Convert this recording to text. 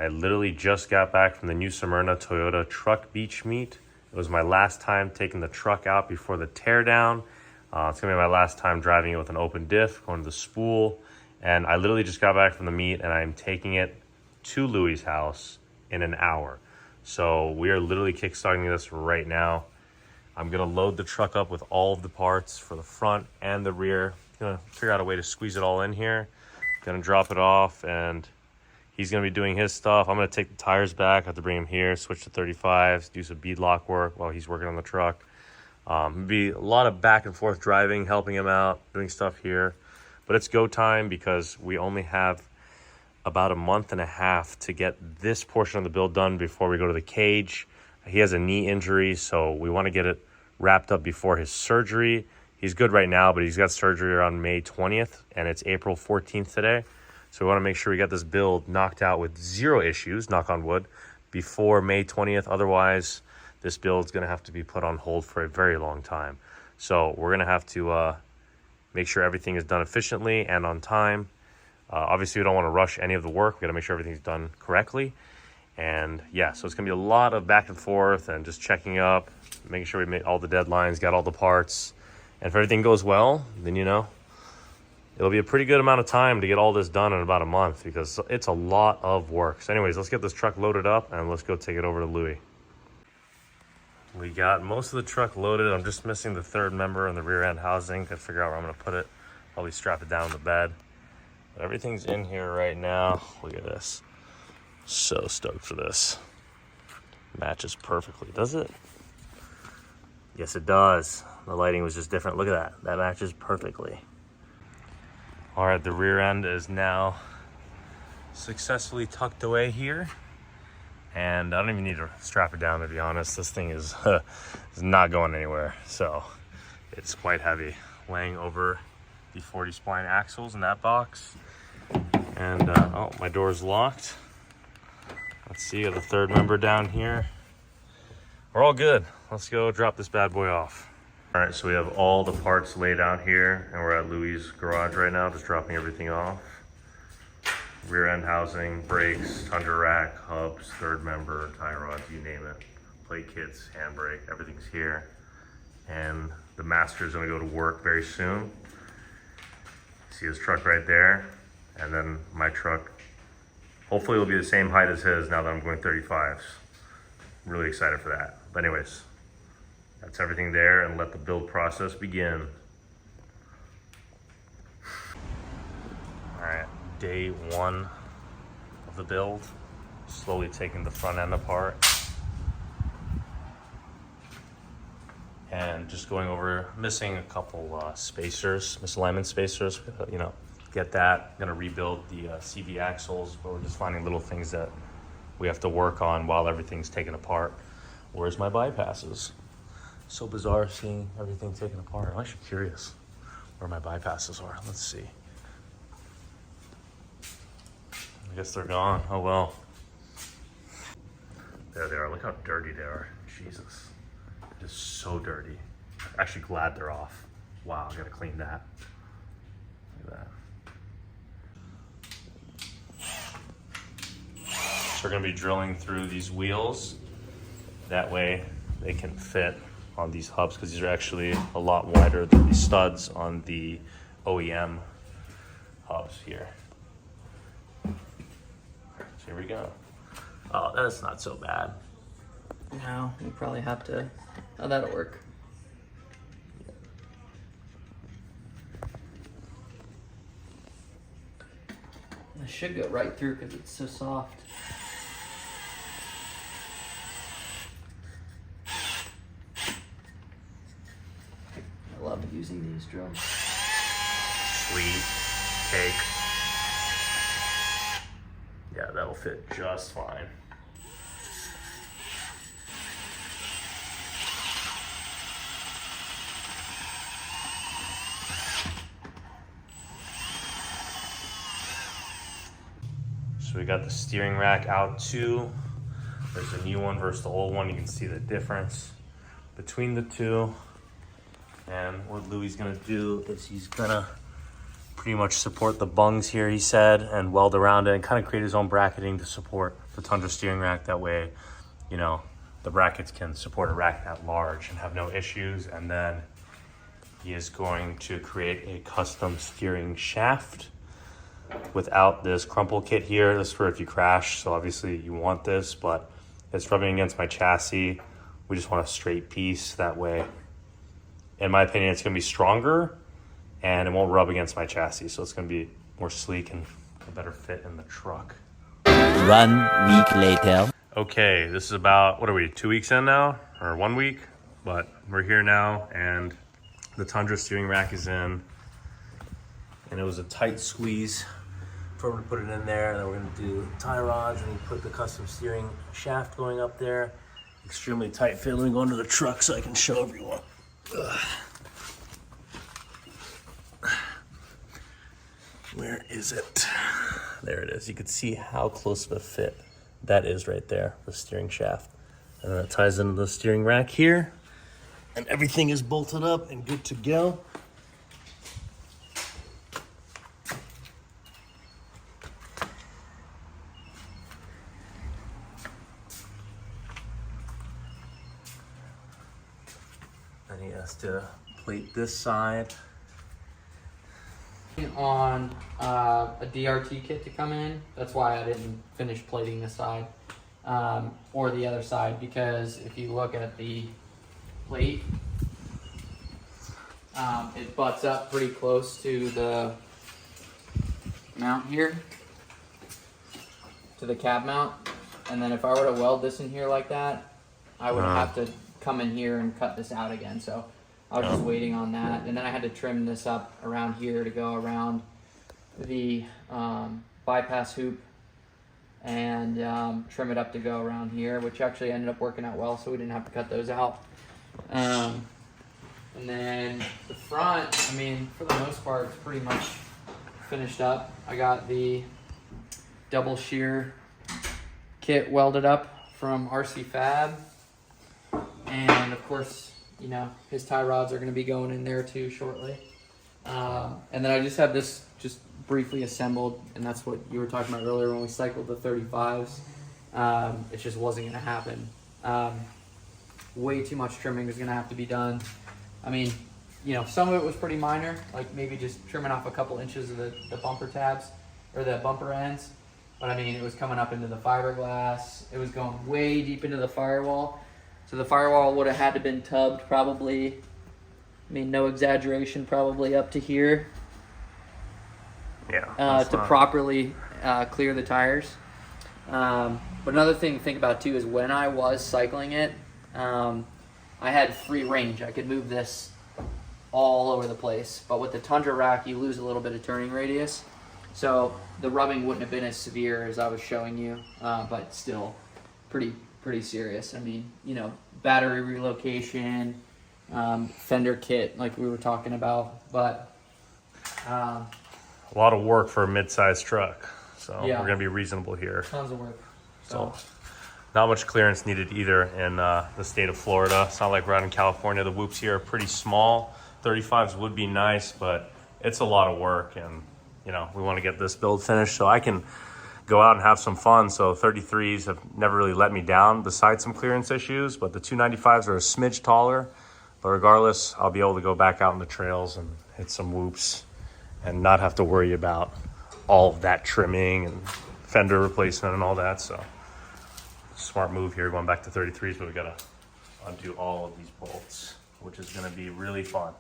I literally just got back from the New Smyrna Toyota truck beach meet. It was my last time taking the truck out before the teardown. It's gonna be my last time driving it with an open diff, going to the spool. And I literally just got back from the meet and I'm taking it to Louie's house in an hour. So we are literally kickstarting this right now. I'm gonna load the truck up with all of the parts for the front and the rear. Gonna figure out a way to squeeze it all in here. Gonna drop it off and he's gonna be doing his stuff. I'm gonna take the tires back, have to bring him here, switch to 35s, do some beadlock work while he's working on the truck. Be a lot of back and forth driving, helping him out, doing stuff here. But it's go time because we only have about a month and a half to get this portion of the build done before we go to the cage. He has a knee injury, so we want to get it wrapped up before his surgery. He's good right now, but he's got surgery on May 20th, and it's April 14th today. So we want to make sure we get this build knocked out with zero issues, knock on wood, before May 20th. Otherwise, this build's going to have to be put on hold for a very long time. So we're going to have to make sure everything is done efficiently and on time. Obviously, we don't want to rush any of the work. We got to make sure everything's done correctly. And yeah, so it's going to be a lot of back and forth and just checking up, making sure we made all the deadlines, got all the parts. And if everything goes well, then, you know, it'll be a pretty good amount of time to get all this done in about a month because it's a lot of work. So anyways, let's get this truck loaded up and let's go take it over to Louie. We got most of the truck loaded. I'm just missing the third member and the rear end housing. Gotta figure out where I'm gonna put it. Probably strap it down on the bed. But everything's in here right now. Look at this. So stoked for this. Matches perfectly, does it? Yes, it does. The lighting was just different. Look at that. That matches perfectly. All right, the rear end is now successfully tucked away here. And I don't even need to strap it down, to be honest. This thing is not going anywhere. So it's quite heavy, laying over the 40 spline axles in that box. And oh, my door's locked. Let's see, got the third member down here. We're all good. Let's go drop this bad boy off. All right, so we have all the parts laid out here and we're at Louie's garage right now, just dropping everything off. Rear end housing, brakes, tundra rack, hubs, third member, tie rods, you name it. Plate kits, handbrake, everything's here. And the master's gonna go to work very soon. See his truck right there. And then my truck, hopefully will be the same height as his now that I'm going 35s. I'm really excited for that. But anyways, that's everything there and let the build process begin. All right. Day one of the build, slowly taking the front end apart and just going over, missing a couple spacers, misalignment spacers, you know, get that. Gonna rebuild the CV axles, but we're just finding little things that we have to work on while everything's taken apart. Where's my bypasses? So bizarre seeing everything taken apart. I'm actually curious where my bypasses are. Let's see. I guess they're gone. Oh well. There they are. Look how dirty they are. Jesus. It is so dirty. I'm actually glad they're off. Wow, I gotta clean that. Look at that. So we're gonna be drilling through these wheels. That way they can fit on these hubs because these are actually a lot wider than the studs on the OEM hubs here. Here we go. Oh, that's not so bad. No, we probably have to. Oh, that'll work. It should go right through because it's so soft. I love using these drums. Sweet cake. Yeah, that'll fit just fine. So we got the steering rack out too. There's a new one versus the old one. You can see the difference between the two. And what Louie's gonna do is he's gonna pretty much support the bungs here, he said, and weld around it and kind of create his own bracketing to support the Tundra steering rack. That way, you know, the brackets can support a rack that large and have no issues. And then he is going to create a custom steering shaft without this crumple kit here. This is for if you crash, so obviously you want this, but it's rubbing against my chassis. We just want a straight piece. That way, in my opinion, it's gonna be stronger and it won't rub against my chassis. So it's gonna be more sleek and a better fit in the truck. 1 week later. Okay, this is about, what are we, 2 weeks in now? Or 1 week? But we're here now and the Tundra steering rack is in. And it was a tight squeeze for him to put it in there. And then we're gonna do tie rods and put the custom steering shaft going up there. Extremely tight fit. Let me go into the truck so I can show everyone. Ugh. Where is it? There it is. You can see how close of a fit that is right there, the steering shaft. And then it ties into the steering rack here. And everything is bolted up and good to go. Then he has to plate this side. On a DRT kit to come in. That's why I didn't finish plating this side or the other side, because if you look at the plate, it butts up pretty close to the mount here, to the cab mount. And then if I were to weld this in here like that, I would have to come in here and cut this out again. So I was just waiting on that. And then I had to trim this up around here to go around the bypass hoop and trim it up to go around here, which actually ended up working out well, so we didn't have to cut those out. And then the front, I mean, for the most part, it's pretty much finished up. I got the double shear kit welded up from RC Fab. And of course, you know, his tie rods are going to be going in there too shortly. And then I just have this just briefly assembled, and that's what you were talking about earlier when we cycled the 35s. It just wasn't going to happen. Way too much trimming is going to have to be done. I mean, you know, some of it was pretty minor, like maybe just trimming off a couple inches of the bumper tabs or the bumper ends. But I mean, it was coming up into the fiberglass. It was going way deep into the firewall. So the firewall would have had to been tubbed probably, I mean, no exaggeration, probably up to here. Yeah. To properly clear the tires. But another thing to think about too is when I was cycling it, I had free range. I could move this all over the place. But with the Tundra rack, you lose a little bit of turning radius. So the rubbing wouldn't have been as severe as I was showing you, but still pretty serious. I mean, you know, battery relocation, fender kit like we were talking about, but a lot of work for a mid-sized truck. So yeah, we're gonna be reasonable here. tons of work. So not much clearance needed either in the state of Florida. It's not like we're out in California. The whoops here are pretty small. 35s would be nice, but it's a lot of work, and you know, we want to get this build finished so I can go out and have some fun. So 33s have never really let me down besides some clearance issues, but the 295s are a smidge taller. But regardless, I'll be able to go back out in the trails and hit some whoops and not have to worry about all of that trimming and fender replacement and all that. So smart move here, going back to 33s, but we gotta undo all of these bolts, which is gonna be really fun.